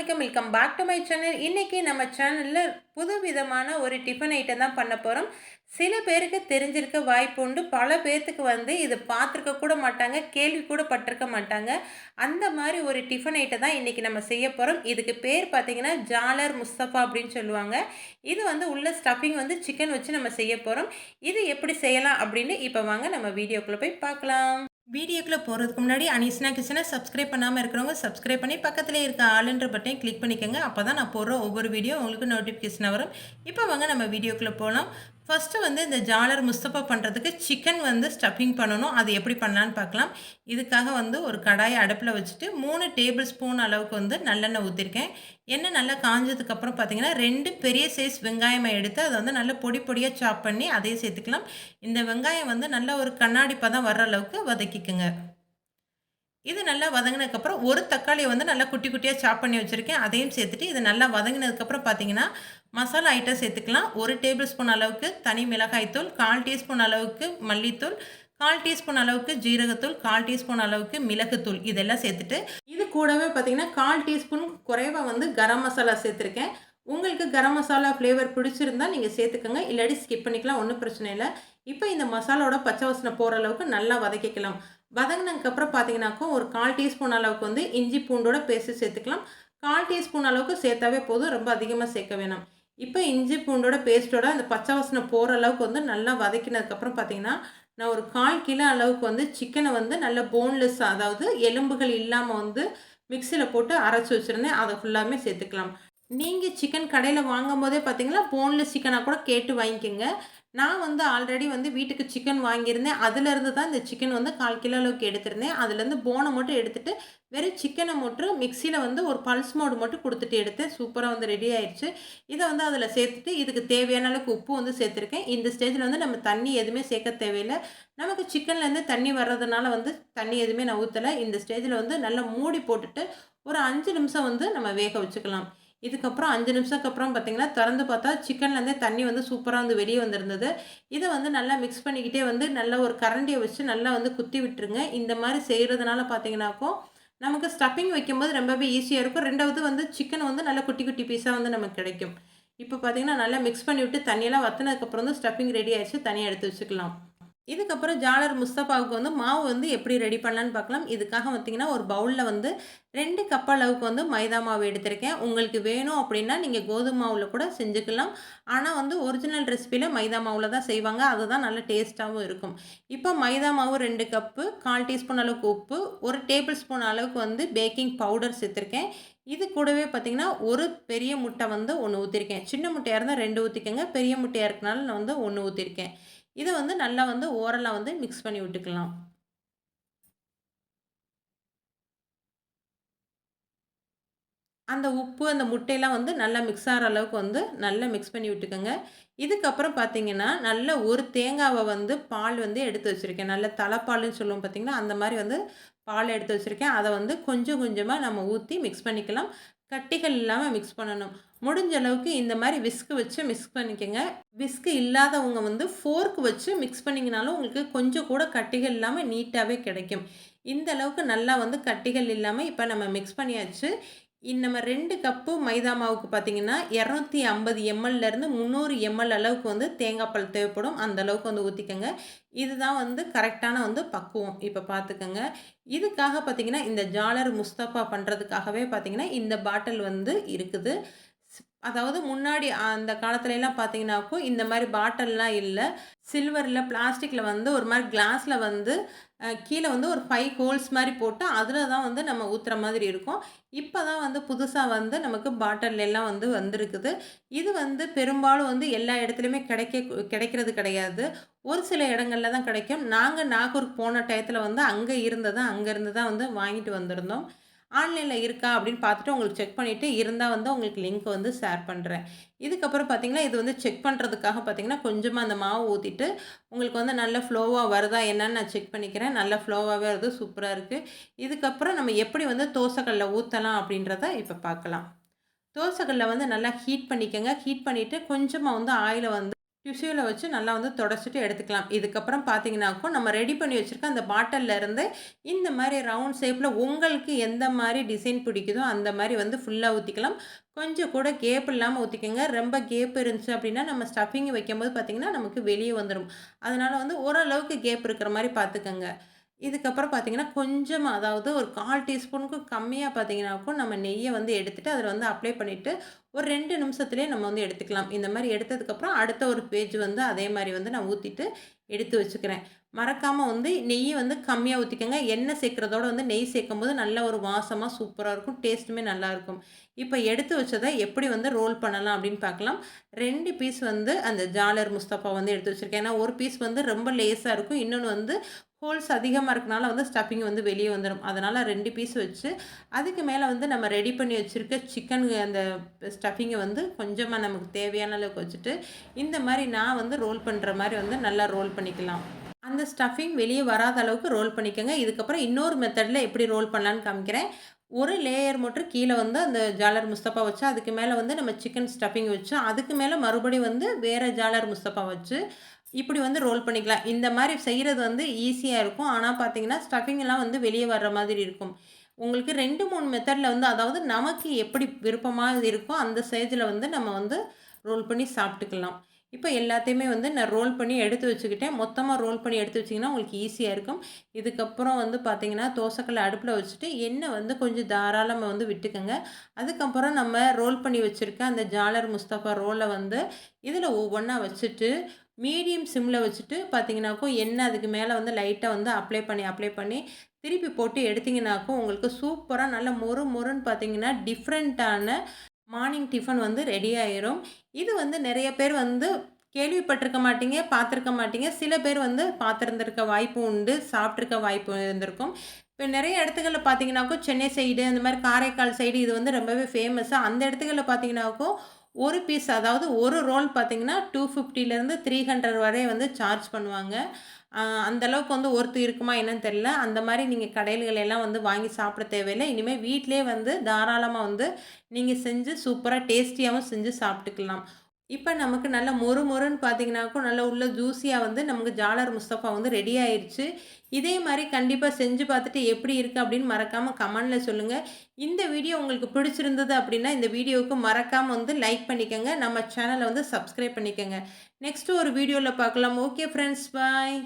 Welcome back to my channel. இன்றைக்கி நம்ம சேனலில் புது விதமான ஒரு டிஃபன் ஐட்டம் தான் பண்ண போகிறோம். சில பேருக்கு தெரிஞ்சிருக்க வாய்ப்பு உண்டு, பல பேர்த்துக்கு இது பார்த்துருக்க கூட மாட்டாங்க, கேள்வி கூட பட்டிருக்க மாட்டாங்க. அந்த மாதிரி ஒரு டிஃபன் ஐட்டம் தான் இன்றைக்கி நம்ம செய்ய போகிறோம். இதுக்கு பேர் பார்த்திங்கன்னா ஜாலர் முஸ்தபா அப்படின்னு சொல்லுவாங்க. இது உள்ள ஸ்டஃபிங் சிக்கன் வச்சு நம்ம செய்ய போகிறோம். இது எப்படி செய்யலாம் அப்படின்னு இப்போ வாங்க நம்ம வீடியோக்குள்ளே போய் பார்க்கலாம். வீடியோக்குள்ளே போகிறதுக்கு முன்னாடி அனிஷ்னா கிச்சனை சப்ஸ்கிரைப் பண்ணாமல் இருக்கிறவங்க சப்ஸ்கிரைப் பண்ணி பக்கத்தில் இருக்க ஆளுன்ற பட்டனை கிளிக் பண்ணிக்கோங்க. அப்போ தான் நான் போடுற ஒவ்வொரு வீடியோ உங்களுக்கு நோட்டிஃபிகேஷன் வரும். இப்போ வாங்க நம்ம வீடியோக்குள்ளே போகலாம். ஃபஸ்ட்டு இந்த ஜாலர் முஸ்தபா பண்ணுறதுக்கு சிக்கன் ஸ்டஃபிங் பண்ணணும். அது எப்படி பண்ணலான்னு பார்க்கலாம். இதுக்காக ஒரு கடாயை அடுப்பில் வச்சுட்டு 3 டேபிள் ஸ்பூன் அளவுக்கு நல்லெண்ணெய் ஊற்றிருக்கேன். எண்ணெய் நல்லா காஞ்சதுக்கப்புறம் பார்த்தீங்கன்னா 2 பெரிய சைஸ் வெங்காயமை எடுத்து அதை நல்லா பொடி பொடியாக சாப் பண்ணி அதையும் சேர்த்துக்கலாம். இந்த வெங்காயம் நல்ல ஒரு கண்ணாடி பதம் வர்ற அளவுக்கு வதக்கிக்குங்க. இது நல்லா வதங்கினதுக்கப்புறம் ஒரு தக்காளியை நல்லா குட்டி குட்டியாக சாப் பண்ணி வச்சுருக்கேன். அதையும் சேர்த்துட்டு இது நல்லா வதங்கினதுக்கப்புறம் பார்த்தீங்கன்னா மசாலா ஐட்டம் சேர்த்துக்கலாம். 1 டேபிள் ஸ்பூன் அளவுக்கு தனி மிளகாய்த்தூள், 1/4 டீஸ்பூன் அளவுக்கு மல்லித்தூள், 1/4 டீஸ்பூன் அளவுக்கு ஜீரகத்தூள், 1/4 டீஸ்பூன் அளவுக்கு மிளகுத்தூள் இதெல்லாம் சேர்த்துட்டு இது கூடவே பார்த்தீங்கன்னா 1/4 டீஸ்பூன் குறைவாக கரம் மசாலா சேர்த்துருக்கேன். உங்களுக்கு கரம் மசாலா ஃப்ளேவர் பிடிச்சிருந்தா நீங்கள் சேர்த்துக்கோங்க, இல்லாட்டி ஸ்கிப் பண்ணிக்கலாம், ஒன்றும் பிரச்சனை இல்லை. இப்போ இந்த மசாலாவோட பச்சை வாசனை போகிற அளவுக்கு நல்லா வதக்கிக்கலாம். வதங்கினதுக்கப்புறம் பார்த்தீங்கன்னாக்கா ஒரு 1/4 டீஸ்பூன் அளவுக்கு இஞ்சி பூண்டோட பேஸ்ட்டு சேர்த்துக்கலாம். 1/4 டீஸ்பூன் அளவுக்கு சேர்த்தாவே போதும், ரொம்ப அதிகமாக சேர்க்க வேணாம். இப்போ இஞ்சி பூண்டோட பேஸ்ட்டோட அந்த பச்சை வாசனை போகிற அளவுக்கு நல்லா வதக்கினதுக்கப்புறம் பார்த்தீங்கன்னா நான் ஒரு 1/4 கிலோ அளவுக்கு சிக்கனை நல்லா போன்லெஸ், அதாவது எலும்புகள் இல்லாமல் மிக்சியில் போட்டு அரைச்சி வச்சுருந்தேன். அதை ஃபுல்லாமே சேர்த்துக்கலாம். நீங்கள் சிக்கன் கடையில் வாங்கும் போதே பார்த்தீங்கன்னா போன்லெஸ் சிக்கனாக கூட கேட்டு வாங்கிக்கோங்க. நான் ஆல்ரெடி வீட்டுக்கு சிக்கன் வாங்கியிருந்தேன். அதிலேருந்து தான் இந்த சிக்கன் 1/4 கிலோ அளவுக்கு எடுத்திருந்தேன். அதுலேருந்து போனை மட்டும் எடுத்துகிட்டு வெறும் சிக்கனை மட்டும் மிக்சியில் ஒரு பல்ஸ் மோடு மட்டும் கொடுத்துட்டு எடுத்தேன். சூப்பராக ரெடி ஆயிடுச்சு. இதை அதில் சேர்த்துட்டு இதுக்கு தேவையான அளவுக்கு உப்பு சேர்த்துருக்கேன். இந்த ஸ்டேஜில் நம்ம தண்ணி எதுவுமே சேர்க்க தேவையில்லை. நமக்கு சிக்கன்லேருந்து தண்ணி வர்றதுனால தண்ணி எதுவுமே நான் ஊற்றலை. இந்த ஸ்டேஜில் நல்லா மூடி போட்டுட்டு ஒரு 5 நிமிஷம் நம்ம வேக வச்சுக்கலாம். இதுக்கப்புறம் 5 நிமிஷத்துக்கு அப்புறம் பார்த்தீங்கன்னா திறந்து பார்த்தா சிக்கன்லேருந்தே தண்ணி சூப்பராக வெளியே வந்திருந்தது. இதை நல்லா மிக்ஸ் பண்ணிக்கிட்டே நல்லா ஒரு கரண்டியை வச்சு நல்லா குத்தி விட்டுருங்க. இந்த மாதிரி செய்கிறதுனால பார்த்தீங்கன்னாக்கோ நமக்கு ஸ்டஃபிங் வைக்கும்போது ரொம்பவே ஈஸியாக இருக்கும். ரெண்டாவது சிக்கன் நல்லா குட்டி குட்டி பீஸாக நமக்கு கிடைக்கும். இப்போ பார்த்தீங்கன்னா நல்லா மிக்ஸ் பண்ணி விட்டு தண்ணியெல்லாம் வற்றினதுக்கப்புறம் ஸ்டஃபிங் ரெடி ஆகிடுச்சு. தனியாக எடுத்து வச்சுக்கலாம். இதுக்கப்புறம் ஜாலர் முஸ்தபாவுக்கு மாவு எப்படி ரெடி பண்ணலான்னு பார்க்கலாம். இதுக்காக பார்த்தீங்கன்னா ஒரு பவுலில் 2 கப் அளவுக்கு மைதா மாவு எடுத்திருக்கேன். உங்களுக்கு வேணும் அப்படின்னா நீங்கள் கோதுமை மாவில் கூட செஞ்சுக்கலாம். ஆனால் ஒரிஜினல் ரெசிபியில் மைதா மாவில் தான் செய்வாங்க. அதுதான் நல்ல டேஸ்ட்டாகவும் இருக்கும். இப்போ மைதா மாவு 2 கப்பு, 1/4 டீஸ்பூன் அளவுக்கு உப்பு, 1 டேபிள் ஸ்பூன் அளவுக்கு பேக்கிங் பவுடர் சேர்த்துருக்கேன். இது கூடவே பார்த்தீங்கன்னா ஒரு பெரிய முட்டை 1 ஊற்றிருக்கேன். சின்ன முட்டையாக இருந்தால் 2 ஊற்றிக்கங்க, பெரிய முட்டையாக இருக்கனால நான் 1 ஊற்றிருக்கேன். இதை நல்லா ஓரலாக மிக்ஸ் பண்ணி விட்டுக்கலாம். அந்த உப்பு அந்த முட்டையெல்லாம் நல்லா மிக்ஸ் ஆகிற அளவுக்கு நல்லா மிக்ஸ் பண்ணி விட்டுக்கோங்க. இதுக்கப்புறம் பார்த்தீங்கன்னா நல்ல ஒரு தேங்காவை பால் எடுத்து வச்சுருக்கேன். நல்ல தலைப்பால்னு சொல்லுவோம் பார்த்தீங்கன்னா, அந்த மாதிரி பால் எடுத்து வச்சுருக்கேன். அதை கொஞ்சம் கொஞ்சமாக நம்ம ஊற்றி மிக்ஸ் பண்ணிக்கலாம். கட்டிகள் இல்லாமல் மிக்ஸ் பண்ணணும். முடிஞ்ச அளவுக்கு இந்த மாதிரி விஸ்கு வச்சு மிக்ஸ் பண்ணிக்கோங்க. விஸ்கு இல்லாதவங்க ஃபோர்க் வச்சு மிக்ஸ் பண்ணிங்கனாலும் உங்களுக்கு கொஞ்சம் கூட கட்டிகள் இல்லாமல் நீட்டாகவே கிடைக்கும். இந்த அளவுக்கு நல்லா கட்டிகள் இல்லாமல் இப்போ நம்ம மிக்ஸ் பண்ணியாச்சு. நம்ம 2 கப்பு மைதா மாவுக்கு பார்த்தீங்கன்னா 250 எம்எல்லேருந்து 300 எம்எல் அளவுக்கு தேங்காய் பால் தேவைப்படும். அந்த அளவுக்கு ஊற்றிக்கோங்க. இதுதான் கரெக்டான பக்குவம். இப்போ பார்த்துக்கோங்க. இதுக்காக பார்த்தீங்கன்னா இந்த ஜாலர் முஸ்தபா பண்ணுறதுக்காகவே பார்த்தீங்கன்னா இந்த பாட்டில் இருக்குது. அதாவது முன்னாடி அந்த காலத்துலலாம் பார்த்தீங்கன்னாக்கோ இந்த மாதிரி பாட்டில்லாம் இல்லை. சில்வரில் பிளாஸ்டிக்கில் ஒரு மாதிரி கிளாஸில் கீழே ஒரு 5 ஹோல்ஸ் மாதிரி போட்டு அதில் தான் நம்ம ஊற்றுற மாதிரி இருக்கும். இப்போ தான் புதுசாக நமக்கு பாட்டில் எல்லாம் வந்திருக்குது. இது பெரும்பாலும் எல்லா இடத்துலையுமே கிடைக்கிறது கிடையாது. ஒரு சில இடங்களில் தான் கிடைக்கும். நாங்கள் நாகூருக்கு போன டயத்தில் அங்கேருந்து தான் வாங்கிட்டு வந்திருந்தோம். ஆன்லைனில் இருக்கா அப்படின்னு பார்த்துட்டு உங்களுக்கு செக் பண்ணிவிட்டு இருந்தால் உங்களுக்கு லிங்க் ஷேர் பண்ணுறேன். இதுக்கப்புறம் பார்த்தீங்கன்னா இது செக் பண்ணுறதுக்காக பார்த்தீங்கன்னா கொஞ்சமாக அந்த மாவு ஊற்றிட்டு உங்களுக்கு நல்ல ஃப்ளோவாக வருதா என்னன்னு நான் செக் பண்ணிக்கிறேன். நல்ல ஃப்ளோவாகவே வருது, சூப்பராக இருக்குது. இதுக்கப்புறம் நம்ம எப்படி தோசைக்கல்லில் ஊற்றலாம் அப்படின்றத இப்போ பார்க்கலாம். தோசைக்கல்லை நல்லா ஹீட் பண்ணிக்கோங்க. ஹீட் பண்ணிவிட்டு கொஞ்சமாக ஆயிலை டிஷ்யூல வச்சு நல்லா வந்து தொடச்சிட்டு எடுத்துக்கலாம். இதுக்கப்புறம் பார்த்தீங்கன்னாக்கும், நம்ம ரெடி பண்ணி வச்சிருக்க அந்த பாட்டில்ல இருந்து இந்த மாரி ரவுண்ட் ஷேப்ல உங்களுக்கு எந்த மாரி டிசைன் பிடிக்குதோ, அந்த மாரி வந்து ஃபுல்லா ஊத்திக்கலாம். கொஞ்சம் கூட கேப் இல்லாம ஊத்திக்கங்க. ரொம்ப கேப் இருந்துச்சு அப்டின்னா, நம்ம ஸ்டஃபிங் வைக்கும்போது பார்த்தீங்கன்னா, நமக்கு வெளிய வந்துரும். அதனால வந்து ஓரளவுக்கு கேப் இருக்கிற மாரி பார்த்துக்கங்க. இதுக்கப்புறம் பார்த்தீங்கன்னா, கொஞ்சமா அதாவது ஒரு 1/4 டீஸ்பூனுக்கும் கம்மியா பார்த்தீங்கன்னாக்கும், நம்ம நெய்ய வந்து எடுத்துட்டு, அதில வந்து அப்ளை பண்ணிட்டு, ஒரு 2 நிமிஷத்திலேயே நம்ம வந்து எடுத்துக்கலாம். இந்த மாரி எடுத்ததுக்கப்புறம், அடுத்த ஒரு பேஜ் வந்து அதே மாரி வந்து நான் ஊத்திட்டு எடுத்து வச்சுக்கிறேன். மறக்காம வந்து நெய்ய வந்து கம்மியா ஊத்திக்கங்க. எண்ணெய் சேர்க்கிறதோட வந்து நெய் சேர்க்கும்போது நல்ல ஒரு வாசமா சூப்பரா இருக்கும். டேஸ்ட்டுமே நல்லாயிருக்கும். இப்ப எடுத்து வச்சத எப்படி வந்து ரோல் பண்ணலாம் அப்படின்னு பார்க்கலாம். 2 பீஸ் வந்து அந்த ஜாலர் முஸ்தபா வந்து எடுத்து வச்சிருக்கேன். ஏன்னா, ஒரு பீஸ் வந்து ரொம்ப லேசா இருக்கும். இன்னொன்னு வந்து ஹோல்ஸ் அதிகமா இருக்கனால வந்து ஸ்டஃபிங் வந்து வெளிய வந்துரும். அதனால 2 பீஸ் வச்சு, அதுக்கு மேல வந்து நம்ம ரெடி பண்ணி வச்சிருக்க சிக்கன் அந்த ஸ்டஃபிங்க வந்து கொஞ்சமா நமக்கு தேவையான அளவுக்கு வச்சுட்டு, இந்த மாரி நான் வந்து ரோல் பண்ற மாரி வந்து நல்லா ரோல் பண்ணிக்கலாம். அந்த ஸ்டஃபிங் வெளிய வராத அளவுக்கு ரோல் பண்ணிக்கங்க. இதுக்கப்புறம் இன்னொரு மெத்தட்ல எப்படி ரோல் பண்ணலான்னு காமிக்கிறேன். ஒரு லேயர் மட்டும் கீழ வந்து அந்த ஜாலர் முஸ்தபா வச்சு, அதுக்கு மேல வந்து நம்ம சிக்கன் ஸ்டஃபிங் வச்சு, அதுக்கு மேல மறுபடியும் வந்து வேற ஜாலர் முஸ்தபா வச்சு, இப்படி வந்து ரோல் பண்ணிக்கலாம். இந்த மாரி செய்றது வந்து ஈஸியா இருக்கும். ஆனா பார்த்தீங்கன்னா, ஸ்டஃபிங்லாம் வந்து வெளிய வர்ற மாதிரி இருக்கும். உங்களுக்கு 2, 3 மெத்தட்ல வந்து அதாவது நமக்கு எப்படி விருப்பமா இருக்கோ, அந்த ஸ்டேஜ்ல வந்து நம்ம வந்து ரோல் பண்ணி சாப்பிட்டுக்கலாம். இப்ப எல்லாத்தையுமே வந்து நான் ரோல் பண்ணி எடுத்து வச்சுக்கிட்டேன். மொத்தமா ரோல் பண்ணி எடுத்து வச்சீங்கன்னா, உங்களுக்கு ஈஸியா இருக்கும். இதுக்கப்புறம் வந்து பார்த்தீங்கன்னா, தோசைக்கல்ல அடுப்புல வச்சுட்டு, எண்ணெய் வந்து கொஞ்சம் தாராளமா வந்து விட்டுக்கங்க. அதுக்கப்புறம் நம்ம ரோல் பண்ணி வச்சிருக்க அந்த ஜாலர் முஸ்தபா ரோல வந்து இதில ஒவ்வொன்னா வச்சுட்டு, மீடியம் சிம்ல வச்சுட்டு பார்த்தீங்கன்னாக்கும், எண்ணெய் அதுக்கு மேல வந்து லைட்டா வந்து அப்ளை பண்ணி திருப்பி போட்டு எடுத்தீங்கன்னாக்கும், உங்களுக்கு சூப்பரா நல்ல மொறு மொறுன்னு பார்த்தீங்கன்னா, டிஃப்ரெண்ட்டான மார்னிங் டிஃபன் வந்து ரெடி ஆயிரும். இது வந்து நெறைய பேர் வந்து கேள்விப்பட்டிருக்க மாட்டீங்க, பார்த்துருக்க மாட்டீங்க. சில பேர் வந்து பார்த்திருந்திருக்க வாய்ப்பு உண்டு. சாப்ட்டுருக்க வாய்ப்பு இருந்திருக்கும். இப்ப நெறைய இடத்துகள்ல பார்த்தீங்கன்னாக்கும், சென்னை சைடு, அந்த மாரி காரைக்கால் சைடு இது வந்து ரொம்பவே ஃபேமஸு. அந்த இடத்துகள்ல பார்த்தீங்கன்னாக்கும், ஒரு பீஸ் அதாவது ஒரு ரோல் பார்த்தீங்கன்னா, 250லேருந்து 300 வரை வந்து சார்ஜ் பண்ணுவாங்க. அந்த அளவுக்கு வந்து ஒர்த் இருக்குமா என்னன்னு தெரியல. அந்த மாரி நீங்க கடைகள்ல எல்லாம் வந்து வாங்கி சாப்பிட தேவையில்ல. இனிமே வீட்லயே வந்து தாராளமா வந்து நீங்க செஞ்சு சூப்பரா டேஸ்டியாவும் செஞ்சு சாப்பிட்டுக்கலாம். இப்ப நமக்கு நல்ல மொறு மொறுன்னு பார்த்தீங்கன்னாக்கும், நல்ல உள்ள ஜூஸியா வந்து நமக்கு ஜாலர் முஸ்தஃபா வந்து ரெடி ஆயிருச்சு. இதே மாரி கண்டிப்பா செஞ்சு பார்த்துட்டு எப்படி இருக்கு அப்படின்னு மறக்காம கமெண்ட்ல சொல்லுங்க. இந்த வீடியோ உங்களுக்கு பிடிச்சிருந்தது அப்படின்னா, இந்த வீடியோவுக்கு மறக்காம வந்து லைக் பண்ணிக்கங்க. நம்ம சேனல வந்து சப்ஸ்கிரைப் பண்ணிக்கங்க. நெக்ஸ்ட் ஒரு வீடியோல பார்க்கலாம். ஓகே ஃபிரெண்ட்ஸ், பாய்.